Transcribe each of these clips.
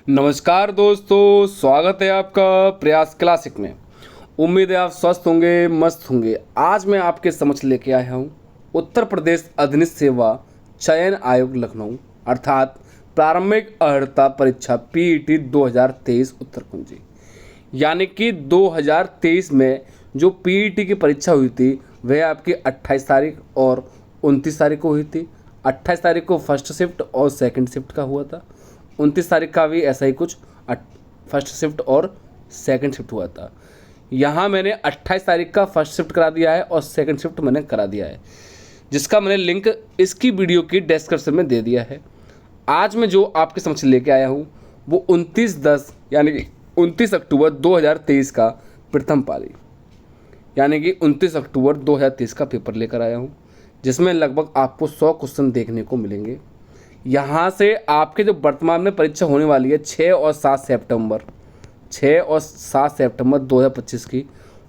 नमस्कार दोस्तों, स्वागत है आपका प्रयास क्लासिक में। उम्मीद है आप स्वस्थ होंगे, मस्त होंगे। आज मैं आपके समक्ष लेके आया हूँ उत्तर प्रदेश अधीनस्थ सेवा चयन आयोग लखनऊ अर्थात प्रारंभिक अर्हता परीक्षा पीईटी 2023 उत्तर कुंजी। यानी कि 2023 में जो पीईटी की परीक्षा हुई थी वह आपकी 28 तारीख और 29 तारीख को हुई थी। 28 तारीख को फर्स्ट शिफ्ट और सेकंड शिफ्ट का हुआ था। 29 तारीख का भी ऐसा ही कुछ फर्स्ट शिफ्ट और सेकंड शिफ्ट हुआ था। यहाँ मैंने 28 तारीख का फर्स्ट शिफ्ट करा दिया है और सेकंड शिफ्ट मैंने करा दिया है, जिसका मैंने लिंक इसकी वीडियो की डिस्क्रिप्शन में दे दिया है। आज मैं जो आपके समक्ष लेके आया हूँ वो 29/10 यानी कि 29 अक्टूबर 2023 का प्रथम पाली यानी कि 29 अक्टूबर 2023 का पेपर लेकर आया हूँ, जिसमें लगभग आपको 100 क्वेश्चन देखने को मिलेंगे। यहाँ से आपके जो वर्तमान में परीक्षा होने वाली है 6 और 7 सितंबर 2025 की,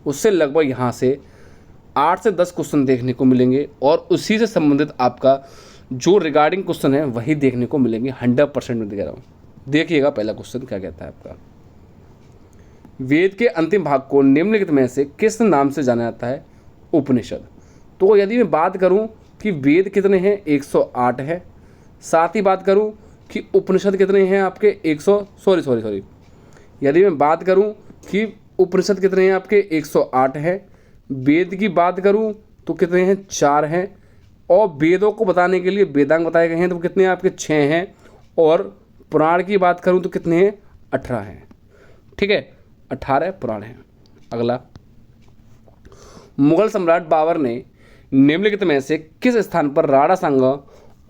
उससे लगभग यहाँ से 8 से 10 क्वेश्चन देखने को मिलेंगे और उसी से संबंधित आपका जो रिगार्डिंग क्वेश्चन है वही देखने को मिलेंगे। 100% में दे रहा हूँ। देखिएगा पहला क्वेश्चन क्या कहता है आपका। वेद के अंतिम भाग को निम्नलिखित में से किस नाम से जाना जाता है? उपनिषद। तो यदि मैं बात करूं कि वेद कितने हैं, 108 है। साथ ही बात करूं कि उपनिषद कितने हैं आपके, यदि मैं बात करूं कि उपनिषद कितने हैं आपके, 108 है। वेद की बात करूं तो कितने हैं, 4 हैं। और वेदों को बताने के लिए वेदांग बताए गए हैं तो कितने हैं आपके, 6 हैं। और पुराण की बात करूं तो कितने हैं, 18 हैं। ठीक है, 18 पुराण हैं। अगला, मुगल सम्राट बाबर ने निम्नलिखित में से किस स्थान पर राणा सांगा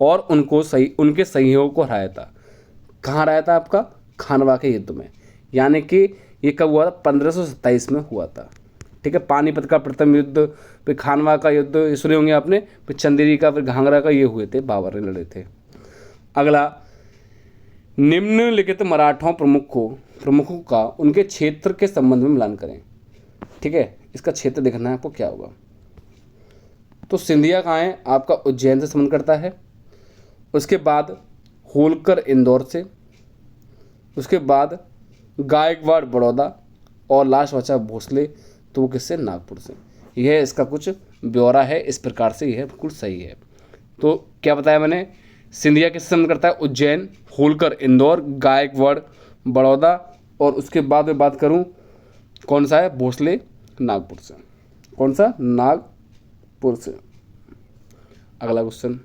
और उनके सहयोगियों को हराया था? कहाँ हराया था आपका? खानवा के युद्ध में। यानी कि ये कब हुआ था? 1527 में हुआ था। ठीक है, पानीपत का प्रथम युद्ध, फिर खानवा का युद्ध, ये सुने होंगे आपने, फिर चंदेरी का, फिर घाघरा का, ये हुए थे, बाबर ने लड़े थे। अगला, निम्नलिखित मराठों प्रमुखों का उनके क्षेत्र के संबंध में मिलान करें। ठीक है, इसका क्षेत्र देखना है आपको क्या होगा। तो सिंधिया कहाँ है आपका? उज्जैन से संबंध करता है। उसके बाद होलकर इंदौर से, उसके बाद गायकवाड़ बड़ौदा और लास्ट बचा भोसले, तो वो किससे? नागपुर से। यह इसका कुछ ब्यौरा है, इस प्रकार से यह बिल्कुल सही है। तो क्या बताया मैंने? सिंधिया किससे संबंध करता है? उज्जैन, होलकर इंदौर, गायकवाड़ बड़ौदा, और उसके बाद मैं बात करूं कौन सा है? भोसले नागपुर से। कौन सा? नागपुर से। अगला क्वेश्चन,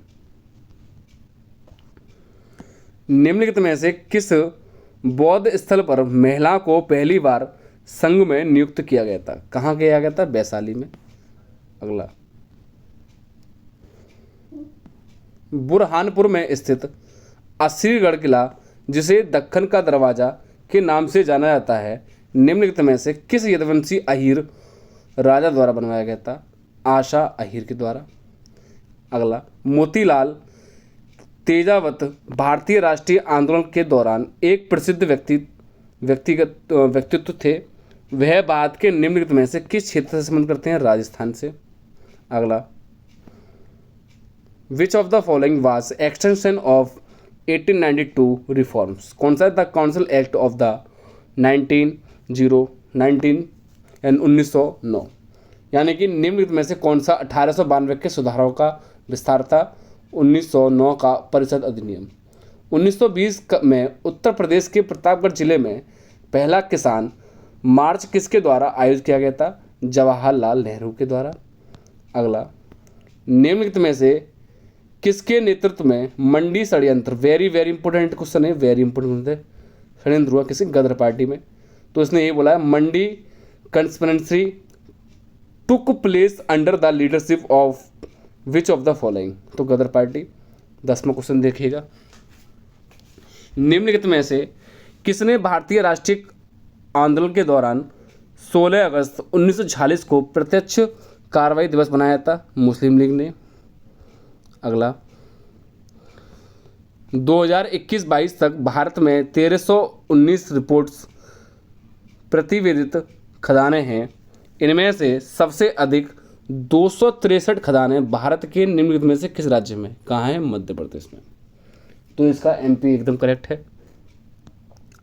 निम्नलिखित में से किस बौद्ध स्थल पर महिला को पहली बार संघ में नियुक्त किया गया था? कहाँ किया गया था? वैशाली में। अगला, बुरहानपुर में स्थित असरीगढ़ किला, जिसे दक्कन का दरवाजा के नाम से जाना जाता है, निम्नलिखित में से किस यदुवंशी अहीर राजा द्वारा बनवाया गया था? आशा अहीर के द्वारा। अगला, मोतीलाल तेजावत भारतीय राष्ट्रीय आंदोलन के दौरान एक प्रसिद्ध व्यक्तित्व थे। वह भारत के निम्नलिखित में से किस क्षेत्र से संबंध करते हैं? राजस्थान से। अगला, विच of the following was extension of 1892 reforms? कौन सा? The council act of the 1909। यानी कि निम्नलिखित में से कौन सा 1892 के सुधारों का विस्तार था? 1909 का परिषद अधिनियम। 1920 में उत्तर प्रदेश के प्रतापगढ़ जिले में पहला किसान मार्च किसके द्वारा आयोजित किया गया था? जवाहरलाल नेहरू के द्वारा। अगला, निम्नलिखित में से किसके नेतृत्व में मंडी षड्यंत्र, वेरी इंपोर्टेंट क्वेश्चन है, वेरी इंपोर्टेंट है, षड्यंत्र हुआ किसी गदर पार्टी में? तो इसने ये बोला है, Mandi conspiracy took place under the leadership of which of the following? तो गदर पार्टी। 10वां क्वेश्चन देखिएगा, निम्नलिखित में से किसने भारतीय राष्ट्रीय आंदोलन के दौरान 16 अगस्त 1946 को प्रत्यक्ष कार्रवाई दिवस बनाया था? मुस्लिम लीग ने। अगला, 2021-22 तक भारत में 1319 रिपोर्ट्स प्रतिवेदित खदानें हैं। इनमें से सबसे अधिक 263 खदानें भारत के निम्नलिखित में से किस राज्य में? कहाँ है? मध्य प्रदेश में। तो इसका एमपी एकदम करेक्ट है।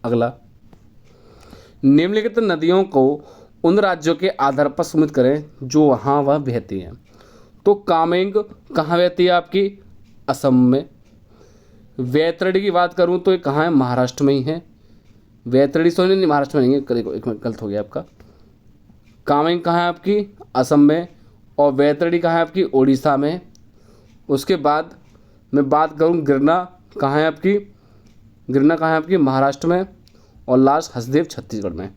अगला, निम्नलिखित नदियों को उन राज्यों के आधार पर सुमित करें जो वहाँ वह बहती हैं। तो कामेंग कहाँ बहती है आपकी? असम में। वैतरणी की बात करूँ तो ये कहाँ है? महाराष्ट्र में ही है। वैतरणी सोनी नहीं, महाराष्ट्र में नहीं है, एक मिनट गलत हो गया आपका। कामेंग कहाँ है आपकी? असम में। और वैतरणी कहाँ है आपकी? उड़ीसा में। उसके बाद मैं बात करूँ गिरना कहाँ है आपकी? गिरना कहाँ है आपकी? महाराष्ट्र में। और लास्ट हसदेव छत्तीसगढ़ में।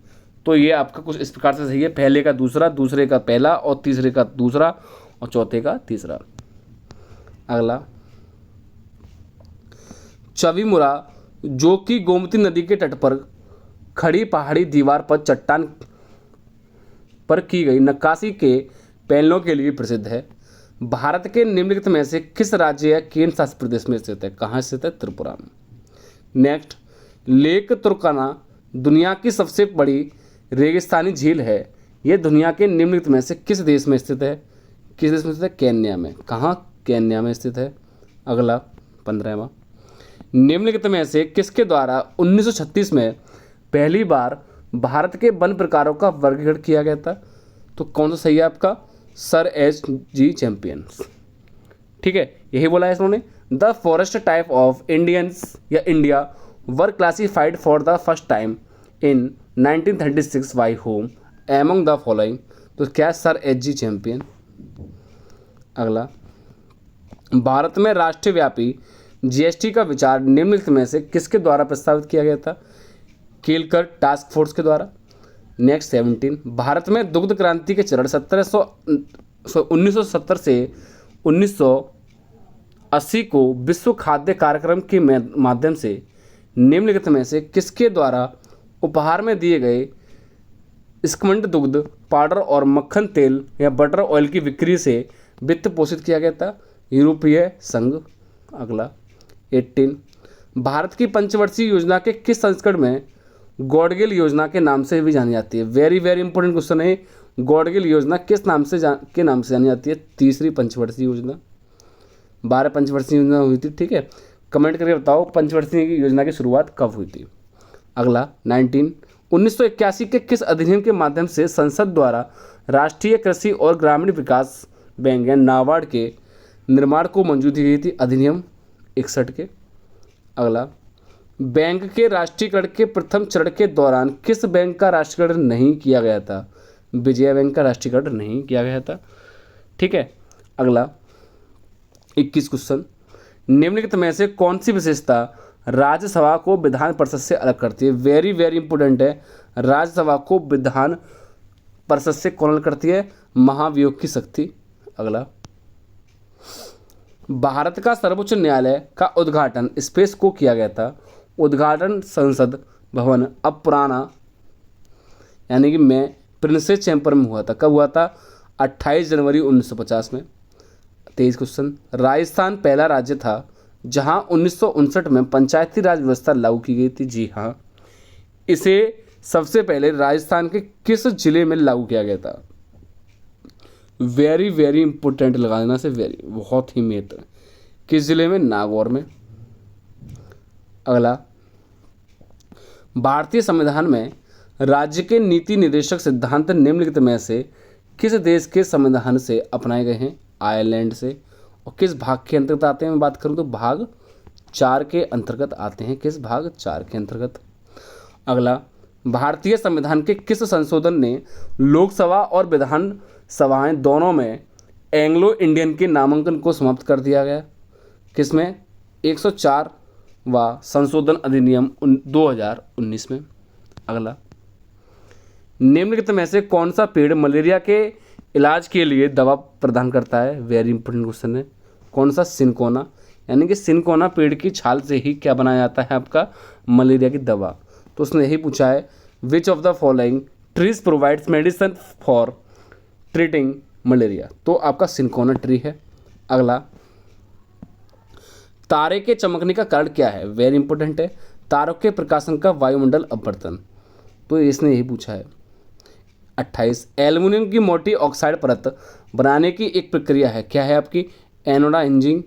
तो ये आपका कुछ इस प्रकार से सही है, पहले का दूसरा, दूसरे का पहला और तीसरे का दूसरा और चौथे का तीसरा। अगला, चवीमुरा जो कि गोमती नदी के तट पर खड़ी पहाड़ी दीवार पर चट्टान पर की गई नक्काशी के पैनलों के लिए प्रसिद्ध है। भारत के निम्नलिखित में से किस राज्य या केंद्र शासित प्रदेश में स्थित है? कहाँ स्थित है? त्रिपुरा में। नेक्स्ट, लेक तुर्काना दुनिया की सबसे बड़ी रेगिस्तानी झील है। यह दुनिया के निम्नलिखित में से किस देश में स्थित है? किस देश में स्थित है? केन्या में। कहाँ? केन्या में स्थित है। अगला, 15वां, निम्नलिखित में से किसके द्वारा 1936 में पहली बार भारत के वन प्रकारों का वर्गीकरण किया गया था? तो कौन सा सही है आपका? Sir H G champions. ठीक है, यही बोला है इन्होंने। The forest type of Indians या India were classified for the first time in 1936 by whom among the following? तो क्या? Sir H G champion. अगला, भारत में राष्ट्रीय व्यापी जीएसटी का विचार निम्नलिखित में से किसके द्वारा प्रस्तावित किया गया था? केलकर टास्क फोर्स के द्वारा। नेक्स्ट, 17, भारत में दुग्ध क्रांति के चरण 1970 से 1980 को विश्व खाद्य कार्यक्रम के माध्यम से निम्नलिखित में से किसके द्वारा उपहार में दिए गए स्कम्ड दुग्ध पाउडर और मक्खन तेल या बटर ऑयल की बिक्री से वित्त पोषित किया गया था? यूरोपीय संघ। अगला, 18, भारत की पंचवर्षीय योजना के किस संस्करण में गॉडगिल योजना के नाम से भी जानी जाती है? वेरी वेरी इंपॉर्टेंट क्वेश्चन है। गॉडगिल योजना किस नाम से के नाम से जानी जाती है? तीसरी पंचवर्षीय योजना। 12 पंचवर्षीय योजना हुई थी। ठीक है, कमेंट करके बताओ पंचवर्षीय योजना की शुरुआत कब हुई थी। अगला, 19, 1981 के किस अधिनियम के माध्यम से संसद द्वारा राष्ट्रीय कृषि और ग्रामीण विकास बैंक या नाबार्ड के निर्माण को मंजूरी दी गई थी? अधिनियम 61 के। अगला, बैंक के राष्ट्रीयकरण के प्रथम चरण के दौरान किस बैंक का राष्ट्रीयकरण नहीं किया गया था? विजया बैंक का राष्ट्रीयकरण नहीं किया गया था। ठीक है, अगला 21 क्वेश्चन, निम्नलिखित में से कौन सी विशेषता राज्यसभा को विधान परिषद से अलग करती है? वेरी वेरी इंपॉर्टेंट है। राज्यसभा को विधान परिषद से कौन अलग करती है? महाभियोग की शक्ति। अगला, भारत का सर्वोच्च न्यायालय का उद्घाटन स्पेस को किया गया था? उद्घाटन संसद भवन अब पुराना यानी कि मैं प्रिंसेस चैम्बर में हुआ था। कब हुआ था? 28 जनवरी 1950 में। 23 क्वेश्चन, राजस्थान पहला राज्य था जहां 1959 में पंचायती राज व्यवस्था लागू की गई थी? जी हाँ, इसे सबसे पहले राजस्थान के किस जिले में लागू किया गया था? वेरी वेरी इंपॉर्टेंट लगा देना से, वेरी बहुत ही महत्व। किस जिले में? नागौर में। अगला, भारतीय संविधान में राज्य के नीति निर्देशक सिद्धांत निम्नलिखित में से किस देश के संविधान से अपनाए गए हैं? आयरलैंड से। और किस भाग के अंतर्गत आते हैं? मैं बात करूं तो भाग 4 के अंतर्गत आते हैं। किस भाग? 4 के अंतर्गत। अगला, भारतीय संविधान के किस संशोधन ने लोकसभा और विधान सभाएं दोनों में एंग्लो इंडियन के नामांकन को समाप्त कर दिया गया? किसमें? 104वां संशोधन अधिनियम 2019 में। अगला, निम्नलिखित में से कौन सा पेड़ मलेरिया के इलाज के लिए दवा प्रदान करता है? वेरी इंपॉर्टेंट क्वेश्चन है। कौन सा? सिनकोना। यानी कि सिनकोना पेड़ की छाल से ही क्या बनाया जाता है आपका? मलेरिया की दवा। तो उसने यही पूछा है, विच of the following trees provides medicine for treating malaria? तो आपका सिनकोना ट्री है। अगला, तारे के चमकने का कारण क्या है? वेरी इंपॉर्टेंट है। तारों के प्रकाशन का वायुमंडल अपवर्तन। तो इसने यही पूछा है। 28, एल्युमिनियम की मोटी ऑक्साइड परत बनाने की एक प्रक्रिया है, क्या है आपकी? एनोडा इंजिंग।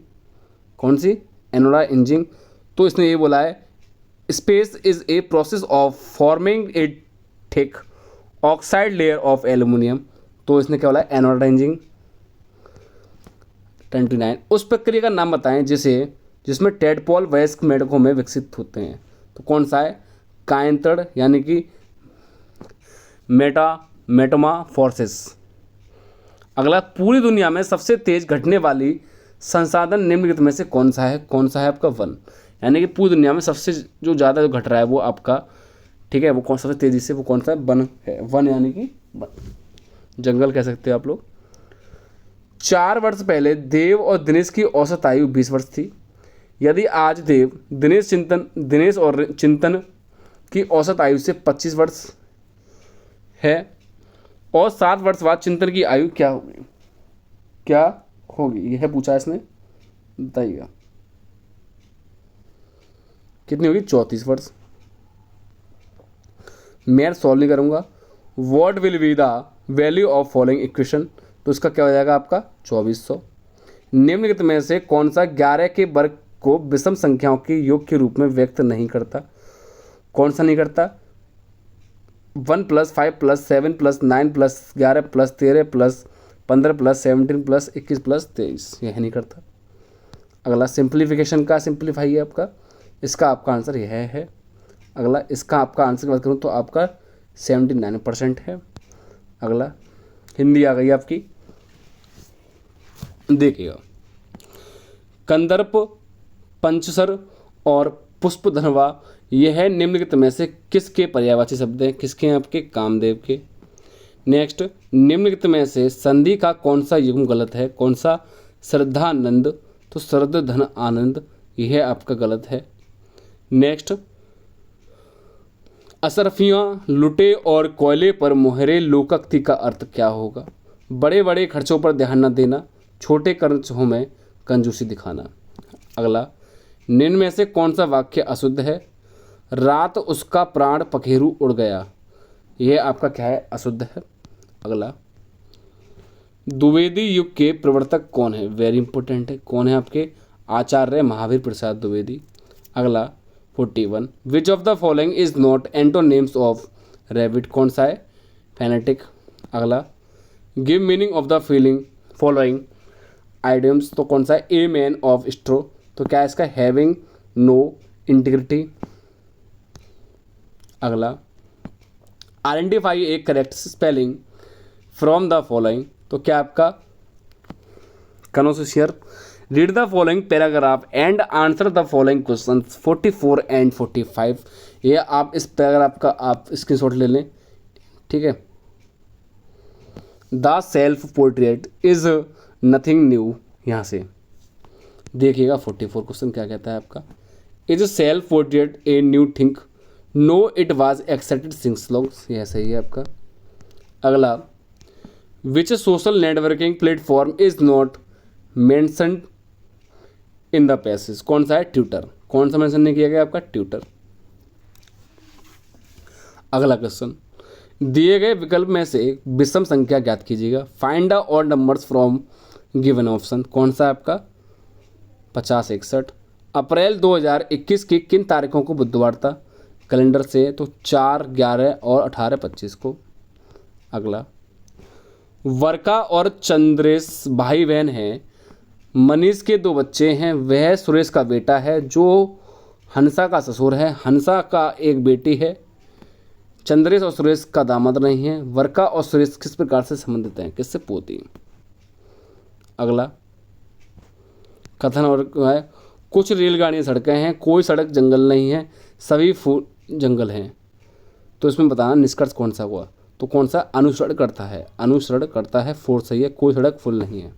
कौन सी? एनोडा इंजिंग। तो इसने ये बोला है space is a process of forming a thick oxide layer of aluminium. तो इसने क्या बोला, एनोडाइजिंग। 29, उस प्रक्रिया का नाम बताएं जिसमें टेडपोल वयस्क मेढकों में विकसित होते हैं। तो कौन सा है, कायंतड़ यानी कि मेटामॉर्फोसिस। अगला, पूरी दुनिया में सबसे तेज घटने वाली संसाधन निम्नलिखित में से कौन सा है आपका वन। यानी कि पूरी दुनिया में सबसे जो ज़्यादा घट रहा है वो आपका, ठीक है, वो कौन सबसे तेज़ी से, वो कौन सा वन है। वन यानी कि जंगल कह सकते हो आप लोग। 4 वर्ष पहले देव और दिनेश की औसत आयु 20 वर्ष थी। यदि आज देव, दिनेश और चिंतन की औसत आयु से 25 वर्ष है और 7 वर्ष बाद चिंतन की आयु क्या होगी, यह पूछा इसने, बताइएगा कितनी होगी, 34 वर्ष। मैं सॉल्व नहीं करूंगा। What will be the value of following equation. तो इसका क्या हो जाएगा आपका 2400। निम्नलिखित में से कौन सा 11 के वर्ग को विषम संख्याओं के योग के रूप में व्यक्त नहीं करता। कौन सा नहीं करता, 1 + 5 + 7 + 9 + 11 + 13 + 15 + 17 + 21 + 23, यह नहीं करता। अगला, सिंप्लीफिकेशन का सिंप्लीफाई है आपका, इसका आपका आंसर यह है। अगला, इसका आपका आंसर की बात करूँ तो आपका 79% है। अगला, हिंदी आ गई आपकी, देखिएगा। कंदर्प, पंचसर और पुष्पधनवा यह निम्नलिखित में से किसके पर्यायवाची शब्द हैं, किसके हैं आपके, कामदेव के। नेक्स्ट, निम्नलिखित में से संधि का कौन सा युग्म गलत है, कौन सा, श्रद्धानंद, तो श्रद्ध धन आनंद, यह आपका गलत है। नेक्स्ट, असरफियाँ, लुटे और कोयले पर मोहरे लोकोक्ति का अर्थ क्या होगा। बड़े बड़े खर्चों पर ध्यान न देना, छोटे खर्चों में कंजूसी दिखाना। अगला, निम्न में से कौन सा वाक्य अशुद्ध है, रात उसका प्राण पखेरु उड़ गया, यह आपका क्या है, अशुद्ध है। अगला, द्विवेदी युग के प्रवर्तक कौन है, वेरी इंपॉर्टेंट है, कौन है आपके, आचार्य महावीर प्रसाद द्विवेदी। अगला, 41, विच of the following is not antonyms of rabbit, कौन सा है, फैनेटिक। अगला, give meaning of the following idioms, तो कौन सा है, ए मैन ऑफ स्ट्रो, तो क्या है इसका, हैविंग नो इंटीग्रिटी। अगला, identify A correct spelling from the following, तो क्या आपका, कनोसियर। Read the following paragraph and answer the following question 44 and 45। ये आप इस पैराग्राफ का आप स्क्रीनशॉट ले लें, ठीक है। The self portrait is nothing new, यहाँ से देखिएगा 44 क्वेश्चन क्या कहता है आपका, is self portrait a new thing, no it was accepted since longs, यह सही है आपका। अगला, which social networking platform is not mentioned in the passage, कौन सा है, ट्विटर, कौन सा मेंशन नहीं किया गया आपका, ट्विटर। अगला क्वेश्चन, दिए गए विकल्प में से विषम संख्या ज्ञात कीजिएगा, find the odd numbers from given option, कौन सा है आपका, 50 61। अप्रैल 2021 की किन तारीखों को बुधवार था कैलेंडर से, तो 4 11 और 18 25 को। अगला, वर्षा और चंद्रेश भाई बहन हैं, मनीष के 2 बच्चे हैं, वह सुरेश का बेटा है जो हंसा का ससुर है, हंसा का एक बेटी है, चंद्रेश और सुरेश का दामाद नहीं है। वर्षा और सुरेश किस प्रकार से संबंधित हैं, किससे पोती। अगला, कथन और है, कुछ रेलगाड़ियाँ सड़कें हैं, कोई सड़क जंगल नहीं है, सभी फूल जंगल हैं। तो इसमें बताना निष्कर्ष कौन सा हुआ, तो कौन सा, अनुसरण करता है, अनुसरण करता है, 4 सही है, कोई सड़क फुल नहीं है।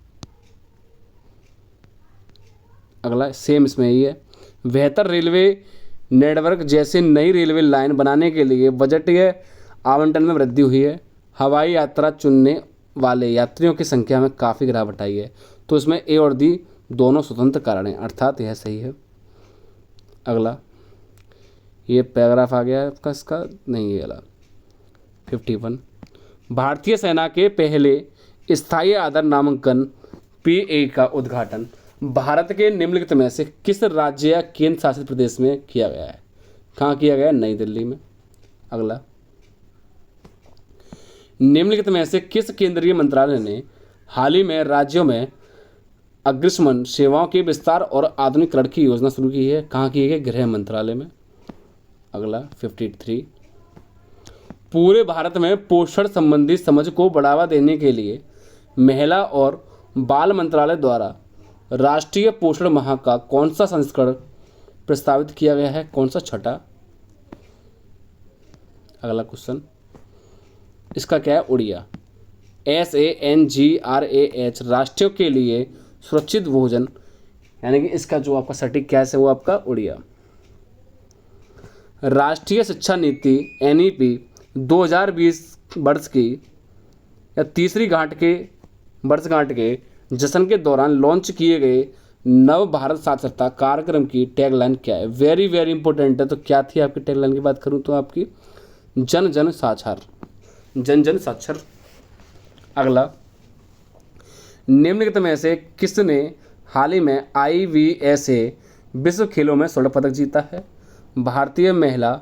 अगला, सेम इसमें यही है, बेहतर रेलवे नेटवर्क जैसे नई रेलवे लाइन बनाने के लिए बजटीय आवंटन में वृद्धि हुई है, हवाई यात्रा चुनने वाले यात्रियों की संख्या में काफ़ी गिरावट आई है। तो इसमें ए और डी दोनों स्वतंत्र कारण हैं, अर्थात यह सही है। अगला, ये पैराग्राफ आ गया है आपका, इसका नहीं, ये वाला 51, भारतीय सेना के पहले स्थायी आधार नामांकन PA का उद्घाटन भारत के निम्नलिखित में से किस राज्य या केंद्र शासित प्रदेश में किया गया है। कहाँ किया गया? नई दिल्ली में। अगला, निम्नलिखित में से किस केंद्रीय मंत्रालय ने हाल ही में राज्यों में अग्निशमन सेवाओं के विस्तार और आधुनिकीकरण की योजना शुरू की है? कहाँ की है? गृह मंत्रालय में। अगला 53, पूरे भारत में पोषण संबंधी समझ को बढ़ावा देने के लिए महिला और बाल मंत्रालय द्वारा राष्ट्रीय पोषण माह का कौन सा संस्करण प्रस्तावित किया गया है? कौन सा? छठा। अगला क्वेश्चन, इसका क्या है? उड़िया, SANGRAH, राष्ट्रीय के लिए सुरक्षित भोजन, यानी कि इसका जो आपका सटीक क्या है वो आपका उड़िया। राष्ट्रीय शिक्षा नीति NEP 2020 वर्ष की या तीसरी वर्षगांठ के जश्न के दौरान लॉन्च किए गए नव भारत साक्षरता कार्यक्रम की टैगलाइन क्या है? वेरी वेरी इंपॉर्टेंट है। तो क्या थी आपकी टैगलाइन की बात करूं तो आपकी जन जन साक्षर, जन जन साक्षर। अगला, निम्नलिखित में से किसने हाल ही में IVSA विश्व खेलों में स्वर्ण पदक जीता है? भारतीय महिला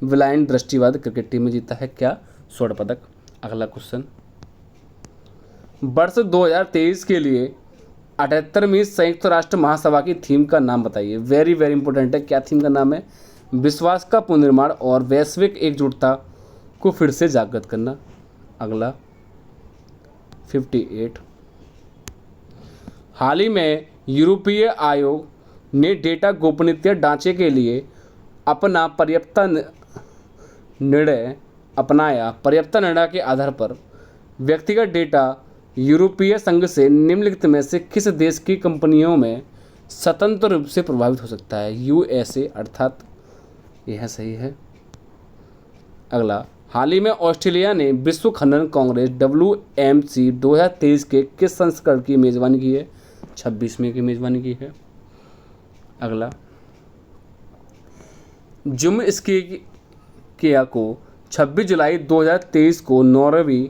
ब्लाइंड दृष्टिबाधित क्रिकेट टीम में जीता है क्या? स्वर्ण पदक। अगला क्वेश्चन, वर्ष 2023 के लिए 78वीं संयुक्त राष्ट्र महासभा की थीम का नाम बताइए। वेरी वेरी इंपॉर्टेंट है। क्या थीम का नाम है? विश्वास का पुनर्निर्माण और वैश्विक एकजुटता को फिर से जागृत करना। अगला 58, हाल ही में यूरोपीय आयोग ने डेटा गोपनीयता ढांचे के लिए अपना पर्याप्त निर्णय अपनाया। पर्याप्त निर्णय के आधार पर व्यक्तिगत डेटा यूरोपीय संघ से निम्नलिखित में से किस देश की कंपनियों में स्वतंत्र रूप से प्रभावित हो सकता है? USA, अर्थात यह सही है। अगला, हाल ही में ऑस्ट्रेलिया ने विश्व खनन कांग्रेस WMC 2023 के किस संस्करण की मेजबानी की है? 26वें की मेजबानी की है। अगला, जुम्स्किया को 26 जुलाई 2023 को नॉर्वे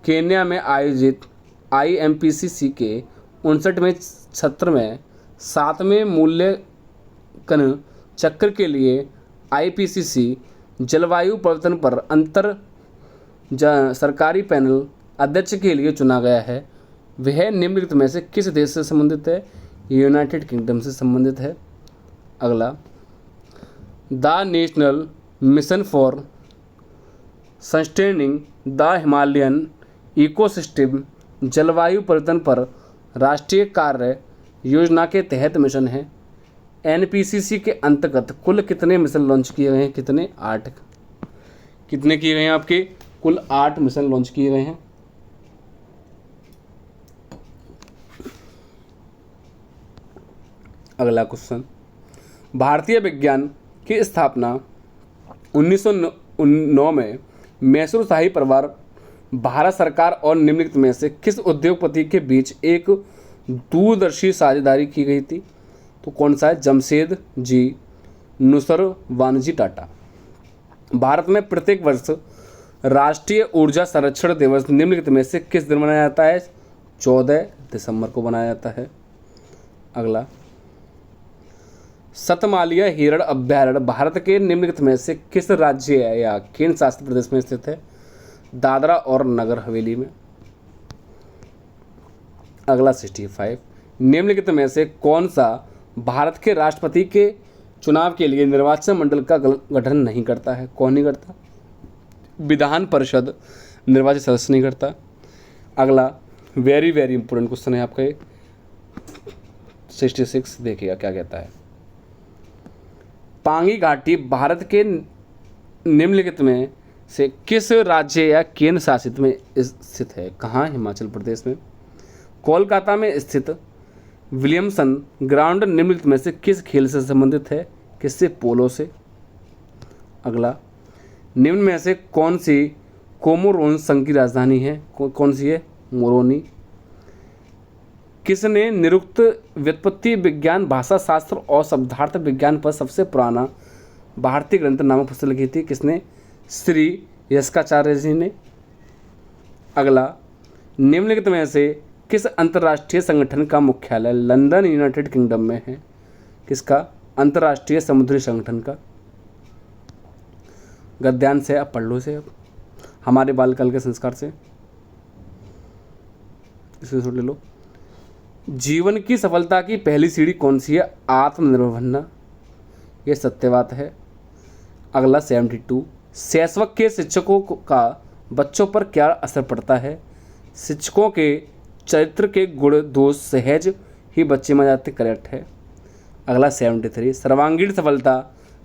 केन्या में आयोजित IMPCC के 59वें सत्र में 7वें मूल्यांकन चक्र के लिए IPCC जलवायु परिवर्तन पर अंतर सरकारी पैनल अध्यक्ष के लिए चुना गया है। वह निम्नलिखित में से किस देश से संबंधित है? यूनाइटेड किंगडम से संबंधित है। अगला, the national mission for sustaining the Himalayan ecosystem जलवायु परिवर्तन पर राष्ट्रीय कार्य योजना के तहत मिशन है। NPCC के अंतर्गत कुल कितने मिशन लॉन्च किए गए हैं? कितने? 8। कितने किए गए हैं आपके? कुल 8 मिशन लॉन्च किए गए हैं। अगला क्वेश्चन, भारतीय विज्ञान की स्थापना 1909 में मैसूर शाही परिवार, भारत सरकार और निम्नलिखित में से किस उद्योगपति के बीच एक दूरदर्शी साझेदारी की गई थी? तो कौन सा है? जमशेद जी नुसरवानजी टाटा। भारत में प्रत्येक वर्ष राष्ट्रीय ऊर्जा संरक्षण दिवस निम्नलिखित में से किस दिन मनाया जाता है? 14 दिसंबर को मनाया जाता है। अगला, सतमालिया हिरण अभ्यारण्य भारत के निम्नलिखित में से किस राज्य या केंद्र शासित प्रदेश में स्थित है? दादरा और नगर हवेली में। अगला 65, निम्नलिखित में से कौन सा भारत के राष्ट्रपति के चुनाव के लिए निर्वाचन मंडल का गठन नहीं करता है? कौन नहीं करता? विधान परिषद निर्वाचित सदस्य नहीं करता। अगला वेरी वेरी इंपॉर्टेंट क्वेश्चन है आपका ये 66, देखिएगा क्या कहता है। पांगी घाटी भारत के निम्नलिखित में से किस राज्य या केंद्र शासित में स्थित है? कहाँ? हिमाचल प्रदेश में। कोलकाता में स्थित विलियमसन ग्राउंड निम्नलिखित में से किस खेल से संबंधित है? किससे? पोलो से। अगला, निम्न में से कौन सी कोमोरोन संघ की राजधानी है? कौन सी है? मोरोनी। किसने निरुक्त व्युत्पत्ति विज्ञान, भाषा शास्त्र और शब्दार्थ विज्ञान पर सबसे पुराना भारतीय ग्रंथ नामक पुस्तक लिखी थी? किसने? श्री यस्काचार्य जी ने। अगला, निम्नलिखित में से किस अंतर्राष्ट्रीय संगठन का मुख्यालय लंदन यूनाइटेड किंगडम में है? किसका? अंतर्राष्ट्रीय समुद्री संगठन का। गद्यांश से अब पढ़ लो इसे, अब हमारे बालकाल के संस्कार से इसे ले लो। जीवन की सफलता की पहली सीढ़ी कौन सी है? आत्मनिर्भर बनना, ये सत्य बात है। अगला 72, शैशव के शिक्षकों का बच्चों पर क्या असर पड़ता है? शिक्षकों के चरित्र के गुण दोष सहज ही बच्चे में जाते, करेक्ट है। अगला 73, सर्वांगीण सफलता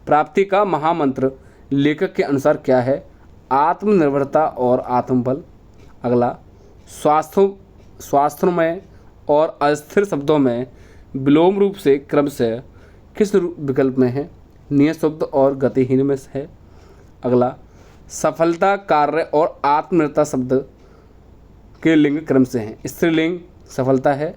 प्राप्ति का महामंत्र लेखक के अनुसार क्या है? आत्मनिर्भरता और आत्मबल। अगला, स्वास्थ्यमय और अस्थिर शब्दों में विलोम रूप से क्रमशः किस विकल्प में है? नियत शब्द और गतिहीन में है। अगला, सफलता कार्य और आत्मनिर्भरता शब्द के लिंग क्रम से हैं। स्त्रीलिंग सफलता है,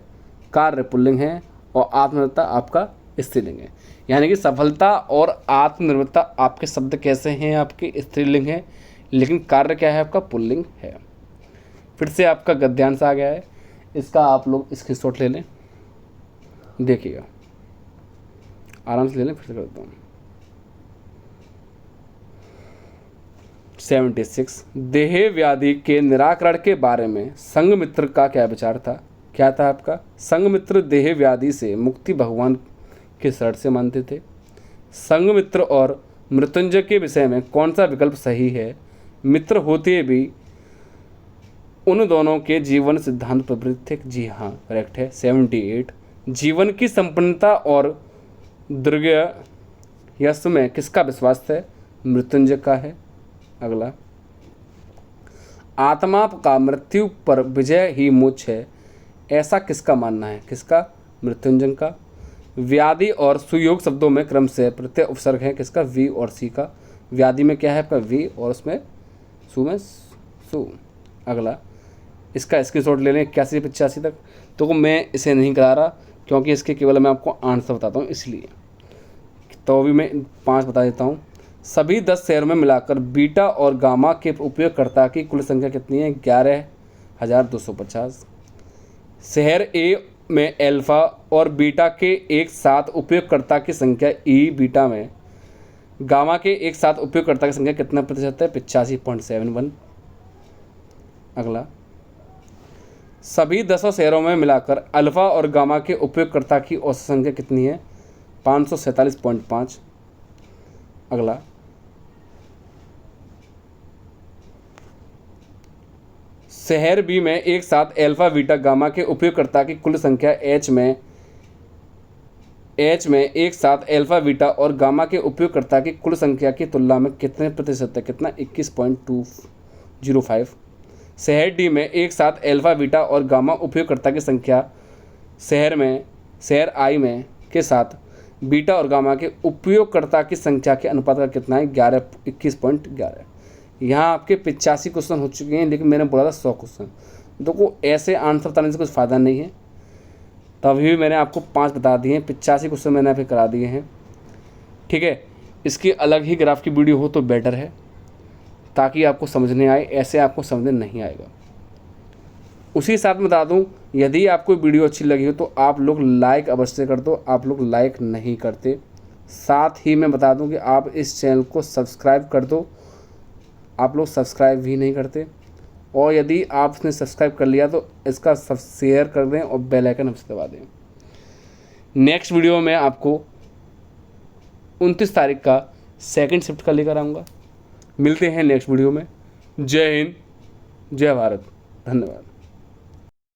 कार्य पुल्लिंग है और आत्मनिर्भरता आपका स्त्रीलिंग है। यानी कि सफलता और आत्मनिर्भरता आपके शब्द कैसे हैं? आपके स्त्रीलिंग है, लेकिन कार्य क्या है? आपका पुल्लिंग है। फिर से आपका गद्यांश आ गया है, इसका आप लोग स्क्रीनशॉट ले लें, देखिएगा आराम से ले लें। फिर से करता हूँ 76, देह व्याधि के निराकरण के बारे में संघमित्र का क्या विचार था? क्या था आपका? संघमित्र देह व्याधि से मुक्ति भगवान के शरण से मानते थे। संघमित्र और मृत्युंजय के विषय में कौन सा विकल्प सही है? मित्र होते भी उन दोनों के जीवन सिद्धांत प्रवृत्त थे, जी हाँ करेक्ट है। 78, जीवन की संपन्नता और दीर्घ यश में किसका विश्वास है? मृत्युंजय का है। अगला, आत्मा का मृत्यु पर विजय ही मोक्ष है, ऐसा किसका मानना है? किसका? मृत्युंजय का। व्याधि और सुयोग शब्दों में क्रम से प्रत्यय उपसर्ग है, किसका? वी और सी का। व्याधि में क्या है आपका? वी और उसमें सु में सु। अगला, इसका स्क्रीनशॉट ले लें 81 से 85 तक। तो मैं इसे नहीं करा रहा क्योंकि इसके केवल मैं आपको आंसर बताता हूँ, इसलिए तो भी मैं 5 बता देता हूँ। सभी 10 शहरों में मिलाकर बीटा और गामा के उपयोगकर्ता की कुल संख्या कितनी है? 11,250। शहर ए में अल्फा और बीटा के एक साथ उपयोगकर्ता की संख्या ई बीटा में गामा के एक साथ उपयोगकर्ता की संख्या कितना प्रतिशत है? 85.71। अगला, सभी 10 शहरों में मिलाकर अल्फा और गामा के उपयोगकर्ता की औसत संख्या कितनी है? 547.5। अगला, शहर बी में एक साथ अल्फा बीटा गामा के उपयोगकर्ता की कुल संख्या एच में एक साथ अल्फा बीटा और गामा के उपयोगकर्ता की कुल संख्या की तुलना में कितने प्रतिशत है? कितना? 21.205। शहर डी में एक साथ अल्फा बीटा और गामा उपयोगकर्ता की संख्या शहर आई में के साथ बीटा और गामा के उपयोगकर्ता की संख्या के अनुपात का कितना है? 21.11। यहाँ आपके 85 क्वेश्चन हो चुके हैं, लेकिन मैंने बोला था 100 क्वेश्चन। देखो ऐसे आंसर बताने से कुछ फ़ायदा नहीं है, तभी भी मैंने आपको 5 बता दिए हैं। 85 क्वेश्चन मैंने अभी करा दिए हैं, ठीक है। इसकी अलग ही ग्राफ की वीडियो हो तो बेटर है, ताकि आपको समझने आए, ऐसे आपको समझने नहीं आएगा। उसी साथ में बता दूं, यदि आपको वीडियो अच्छी लगी हो तो आप लोग लाइक अवश्य कर दो। आप लोग लाइक नहीं करते। साथ ही मैं बता दूं कि आप इस चैनल को सब्सक्राइब कर दो, आप लोग सब्सक्राइब भी नहीं करते। और यदि आपने सब्सक्राइब कर लिया तो इसका सब शेयर कर दें और बेल आइकन अवश्य दबा दें। नेक्स्ट वीडियो में आपको 29 तारीख का सेकंड शिफ्ट का लेकर आऊँगा। मिलते हैं नेक्स्ट वीडियो में। जय हिंद, जय भारत, धन्यवाद।